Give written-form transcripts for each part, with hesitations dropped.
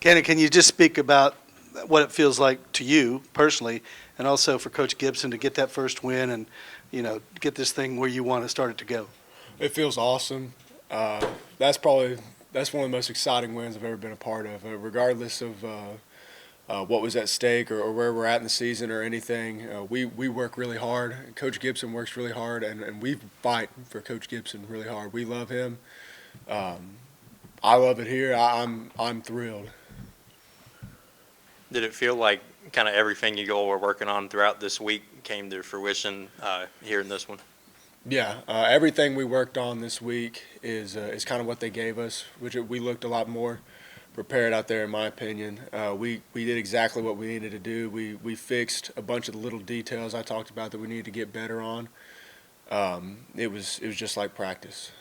Kenny, can you just speak about what it feels like to you personally, and also for Coach Gibson to get that first win and, get this thing where you want to start it to go? It feels awesome. That's one of the most exciting wins I've ever been a part of, regardless of what was at stake or where we're at in the season or anything. We work really hard. Coach Gibson works really hard, and we fight for Coach Gibson really hard. We love him. I love it here. I'm thrilled. Did it feel like kind of everything you all were working on throughout this week came to fruition here in this one? Yeah, everything we worked on this week is kind of what they gave us, which we looked a lot more prepared out there, in my opinion. We did exactly what we needed to do. We fixed a bunch of the little details I talked about that we needed to get better on. It was just like practice.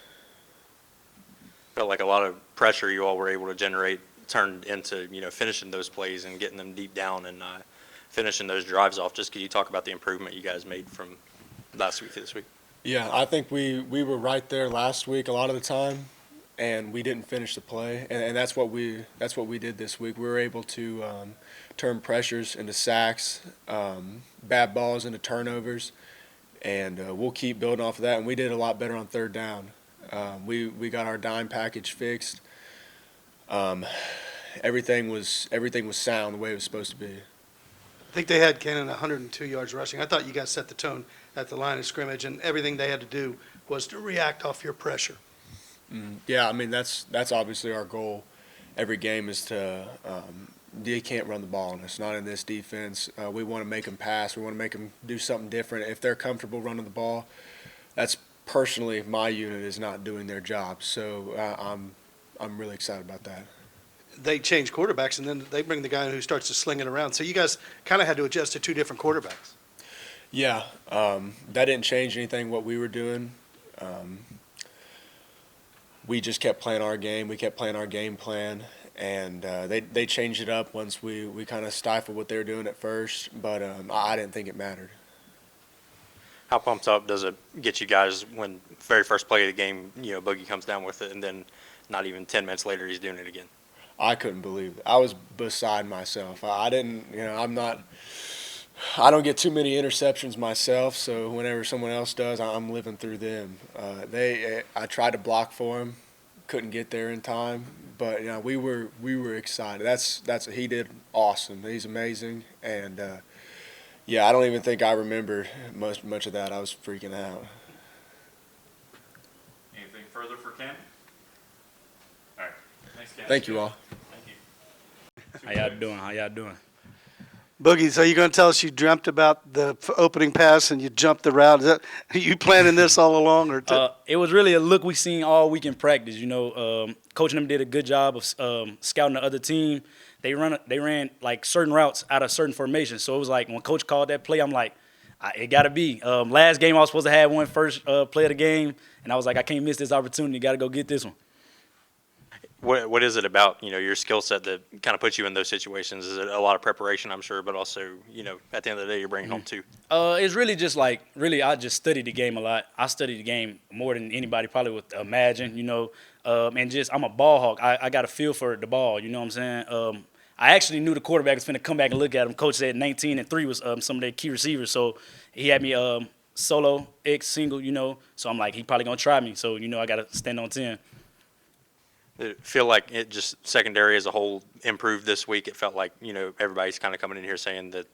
Felt like a lot of pressure you all were able to generate turned into finishing those plays and getting them deep down and finishing those drives off. Just could you talk about the improvement you guys made from last week to this week? Yeah, I think we were right there last week a lot of the time, and we didn't finish the play, and that's what we did this week. We were able to turn pressures into sacks, bad balls into turnovers, and we'll keep building off of that. And we did a lot better on third down. We got our dime package fixed. Everything was sound the way it was supposed to be. I think they had Cannon 102 yards rushing. I thought you guys set the tone at the line of scrimmage, and everything they had to do was to react off your pressure. Yeah, I mean that's obviously our goal. Every game is to they can't run the ball, and it's not in this defense. We want to make them pass. We want to make them do something different. If they're comfortable running the ball, that's personally my unit is not doing their job. So I'm really excited about that. They change quarterbacks, and then they bring the guy who starts to sling it around. So you guys kind of had to adjust to two different quarterbacks. Yeah, that didn't change anything what we were doing. We just kept playing our game. We kept playing our game plan, and they changed it up once we kind of stifled what they were doing at first, but I didn't think it mattered. How pumped up does it get you guys when very first play of the game, Boogie comes down with it, and then not even 10 minutes later he's doing it again? I couldn't believe it. I was beside myself. I didn't, I don't get too many interceptions myself, so whenever someone else does, I'm living through them. I tried to block for him, couldn't get there in time, but we were excited. He did awesome. He's amazing, and I don't even think I remember much of that. I was freaking out. Anything further for Ken? All right. Thanks, Ken. Thank you all. Thank you. How y'all doing? Boogie, so you're going to tell us you dreamt about the opening pass and you jumped the route? Is that you planning this all along? It was really a look we seen all week in practice. Coach and them did a good job of scouting the other team. They ran like certain routes out of certain formations. So it was like when Coach called that play, I'm like, it got to be. Last game I was supposed to have one first play of the game, and I was like, I can't miss this opportunity. Got to go get this one. What is it about your skill set that kind of puts you in those situations? Is it a lot of preparation, I'm sure, but also at the end of the day you're bringing home too? It's really just I just studied the game a lot. I studied the game more than anybody probably would imagine. And just I'm a ball hawk. I got a feel for the ball. You know what I'm saying? I actually knew the quarterback was finna come back and look at him. Coach said 19 and 3 was some of their key receivers, so he had me solo, X, single. So I'm like, he probably gonna try me. So I got to stand on 10. Did it feel like it just secondary as a whole improved this week? It felt like, everybody's kind of coming in here saying that,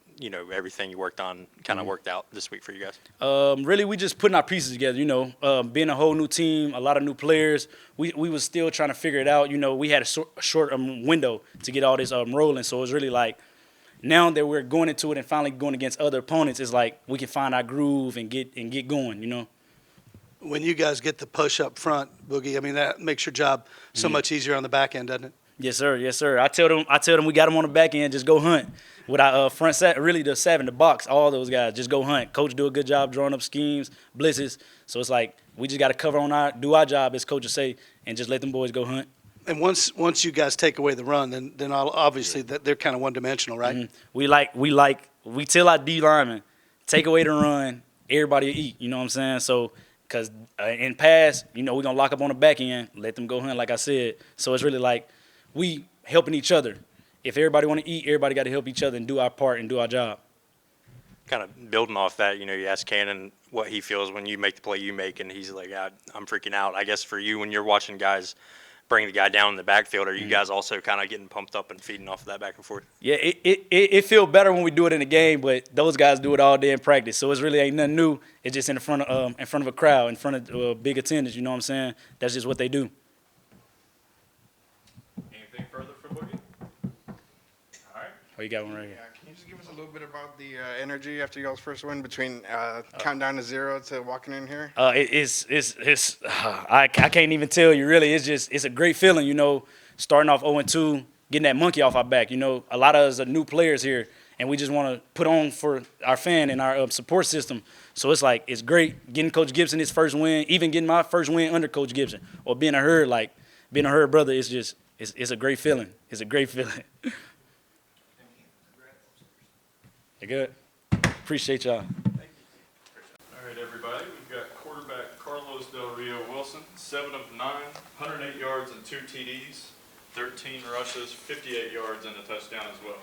everything you worked on kind of worked out this week for you guys. Really, we just putting our pieces together, being a whole new team, a lot of new players. We was still trying to figure it out. We had a short window to get all this rolling. So it was really like now that we're going into it and finally going against other opponents, it's like we can find our groove and get going, When you guys get the push up front, Boogie, I mean, that makes your job so much easier on the back end, doesn't it? Yes, sir. Yes, sir. I tell them we got them on the back end. Just go hunt. With our front set, really the 7, the box, all those guys, just go hunt. Coach do a good job drawing up schemes, blitzes. So it's like we just got to cover do our job, as coaches say, and just let them boys go hunt. And once you guys take away the run, then obviously they're kind of one dimensional, right? Mm-hmm. We tell our D linemen, take away the run, everybody will eat. You know what I'm saying? So. Because in pass, we're going to lock up on the back end, let them go hunt, like I said. So it's really like we helping each other. if everybody want to eat, everybody got to help each other and do our part and do our job. Kind of building off that, you ask Cannon what he feels when you make the play you make, and he's like, I'm freaking out. I guess for you, when you're watching guys bring the guy down in the backfield, are you guys also kind of getting pumped up and feeding off of that back and forth? Yeah, it feel better when we do it in the game, but those guys do it all day in practice, so it's really ain't nothing new. It's just in front of a crowd, in front of big attendance. You know what I'm saying? That's just what they do. Anything further for Boogie? All right. Oh, you got one right here. Can you just give us a little bit about the energy after y'all's first win between countdown to 0 to walking in here? I can't even tell you really. It's a great feeling, starting off 0-2, getting that monkey off our back. A lot of us are new players here, and we just want to put on for our fan and our support system. So it's great getting Coach Gibson his first win, even getting my first win under Coach Gibson, or being a Herd brother. It's a great feeling. It's a great feeling. You good? Appreciate y'all. All right, everybody. We've got quarterback Carlos Del Rio Wilson, 7 of 9, 108 yards and 2 TDs, 13 rushes, 58 yards and a touchdown as well.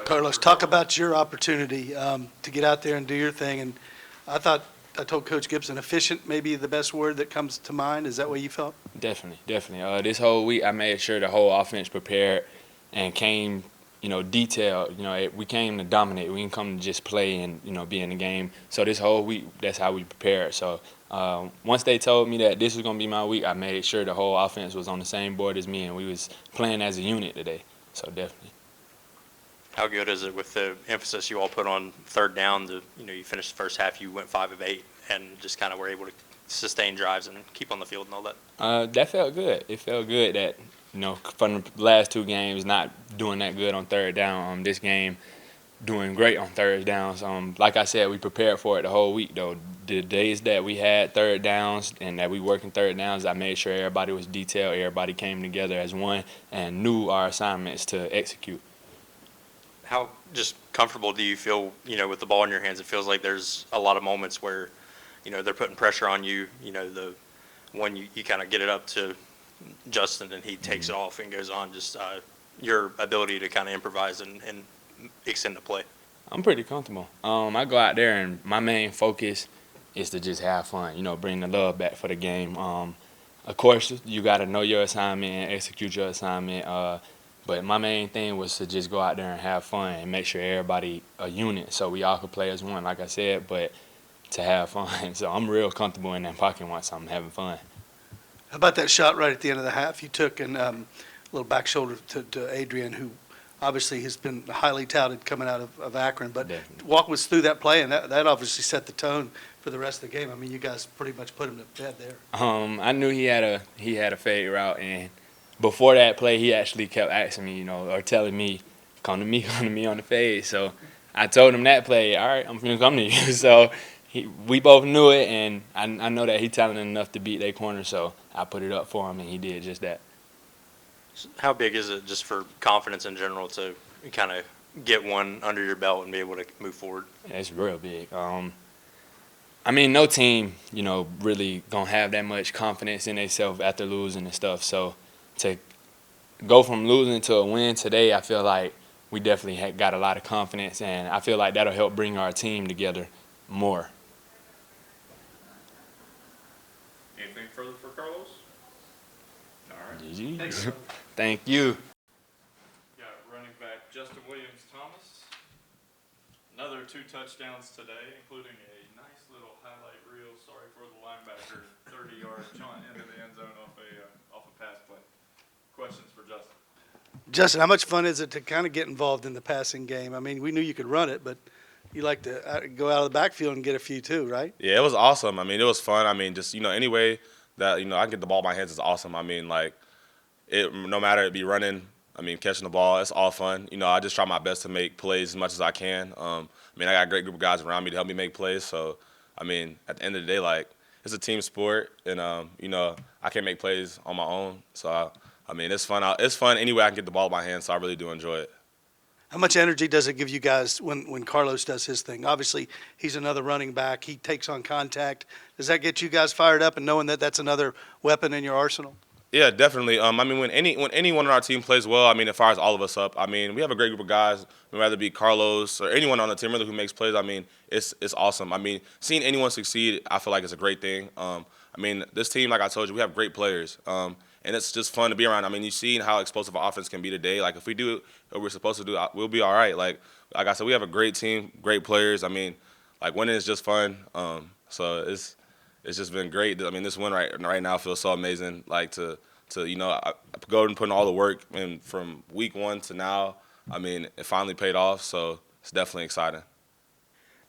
Carlos, talk about your opportunity to get out there and do your thing. And I told Coach Gibson, efficient may be the best word that comes to mind. Is that what you felt? Definitely. This whole week, I made sure the whole offense prepared and came, detailed. We came to dominate. We didn't come to just play and, be in the game. So this whole week, that's how we prepared. So once they told me that this was going to be my week, I made sure the whole offense was on the same board as me, and we was playing as a unit today. So definitely. How good is it with the emphasis you all put on third down? You finished the first half, you went 5 of 8, and just kind of were able to sustain drives and keep on the field and all that. That felt good. It felt good that, from the last 2 games, not doing that good on third down. This game, doing great on third downs. Like I said, we prepared for it the whole week, though. The days that we had third downs and that we working third downs, I made sure everybody was detailed, everybody came together as one and knew our assignments to execute. How just comfortable do you feel, with the ball in your hands? It feels like there's a lot of moments where, they're putting pressure on you, the one you kind of get it up to Justin and he takes it off and goes on. Just your ability to kind of improvise and extend the play. I'm pretty comfortable. I go out there and my main focus is to just have fun, bring the love back for the game. Of course, you got to know your assignment and execute your assignment. But my main thing was to just go out there and have fun and make sure everybody a unit so we all could play as one, like I said, but to have fun. So I'm real comfortable in that pocket once I'm having fun. How about that shot right at the end of the half you took and a little back shoulder to Adrian, who obviously has been highly touted coming out of Akron. But Definitely. walk us through that play, and that obviously set the tone for the rest of the game. I mean, you guys pretty much put him to bed there. I knew he had a fade route, and before that play, he actually kept asking me, or telling me, come to me on the fade. So I told him that play, all right, I'm going to come to you. So we both knew it, and I know that he talented enough to beat their corner, so I put it up for him, and he did just that. How big is it just for confidence in general to kind of get one under your belt and be able to move forward? Yeah, it's real big. No team, really going to have that much confidence in themselves after losing and stuff. So to go from losing to a win today, I feel like we definitely got a lot of confidence, and I feel like that'll help bring our team together more. Anything further for Carlos? All right. GG. Thanks. Thank you. Got running back Justin Williams-Thomas. Another 2 touchdowns today, including a nice little highlight reel. Sorry for the linebacker, 30-yard jaunt into the end zone off a pass play. Questions for Justin? Justin, how much fun is it to kind of get involved in the passing game? I mean, we knew you could run it, but you like to go out of the backfield and get a few too, right? Yeah, it was awesome. It was fun. Just, any way that, I can get the ball in my hands is awesome. No matter it be running, catching the ball, it's all fun. I just try my best to make plays as much as I can. I got a great group of guys around me to help me make plays. So, at the end of the day, it's a team sport, and, I can't make plays on my own. So, it's fun. It's fun any way I can get the ball in my hands, so I really do enjoy it. How much energy does it give you guys when Carlos does his thing? Obviously, he's another running back. He takes on contact. Does that get you guys fired up and knowing that that's another weapon in your arsenal? Yeah, definitely. I mean, when anyone on our team plays well, I mean, it fires all of us up. I mean, we have a great group of guys. Whether it be Carlos or anyone on the team really who makes plays, I mean, it's awesome. I mean, seeing anyone succeed, I feel like it's a great thing. I mean, this team, like I told you, we have great players, and it's just fun to be around. I mean, you've seen how explosive our offense can be today. Like, if we do what we're supposed to do, we'll be all right. Like I said, we have a great team, great players. I mean, like winning is just fun. So it's just been great. I mean, this win right now feels so amazing. Like to go and put in all the work and from week 1 to now. I mean, it finally paid off. So it's definitely exciting.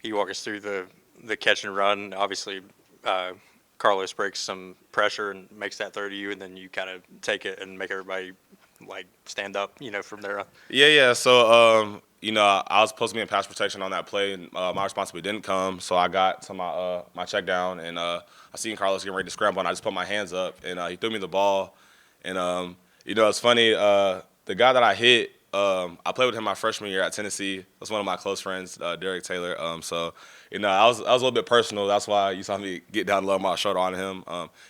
Can you walk us through the catch and run? Obviously, Carlos breaks some pressure and makes that throw to you, and then you kind of take it and make everybody like stand up, from there on. Yeah. So, I was supposed to be in pass protection on that play, and my responsibility didn't come. So I got to my check down, and I seen Carlos getting ready to scramble, and I just put my hands up, and he threw me the ball. And, it's funny, the guy that I hit, I played with him my freshman year at Tennessee. That's one of my close friends, Derek Taylor. So, I was a little bit personal. That's why you saw me get down low my shoulder on him.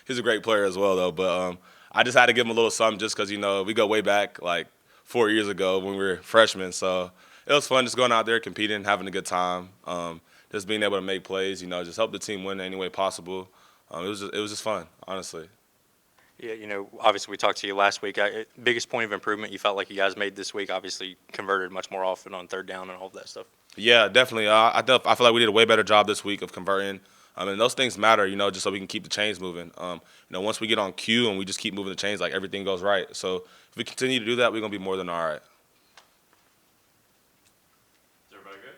He's a great player as well, though. But I just had to give him a little something just because, we go way back, like 4 years ago when we were freshmen. So it was fun just going out there, competing, having a good time, just being able to make plays, just help the team win any way possible. It was just fun, honestly. Yeah, obviously we talked to you last week. Biggest point of improvement you felt like you guys made this week, obviously converted much more often on third down and all of that stuff. Yeah, definitely. I feel like we did a way better job this week of converting. I mean, those things matter, just so we can keep the chains moving. Once we get on cue and we just keep moving the chains, like everything goes right. So if we continue to do that, we're going to be more than all right. Is everybody good?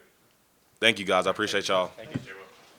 Thank you, guys. I appreciate y'all. Thank you.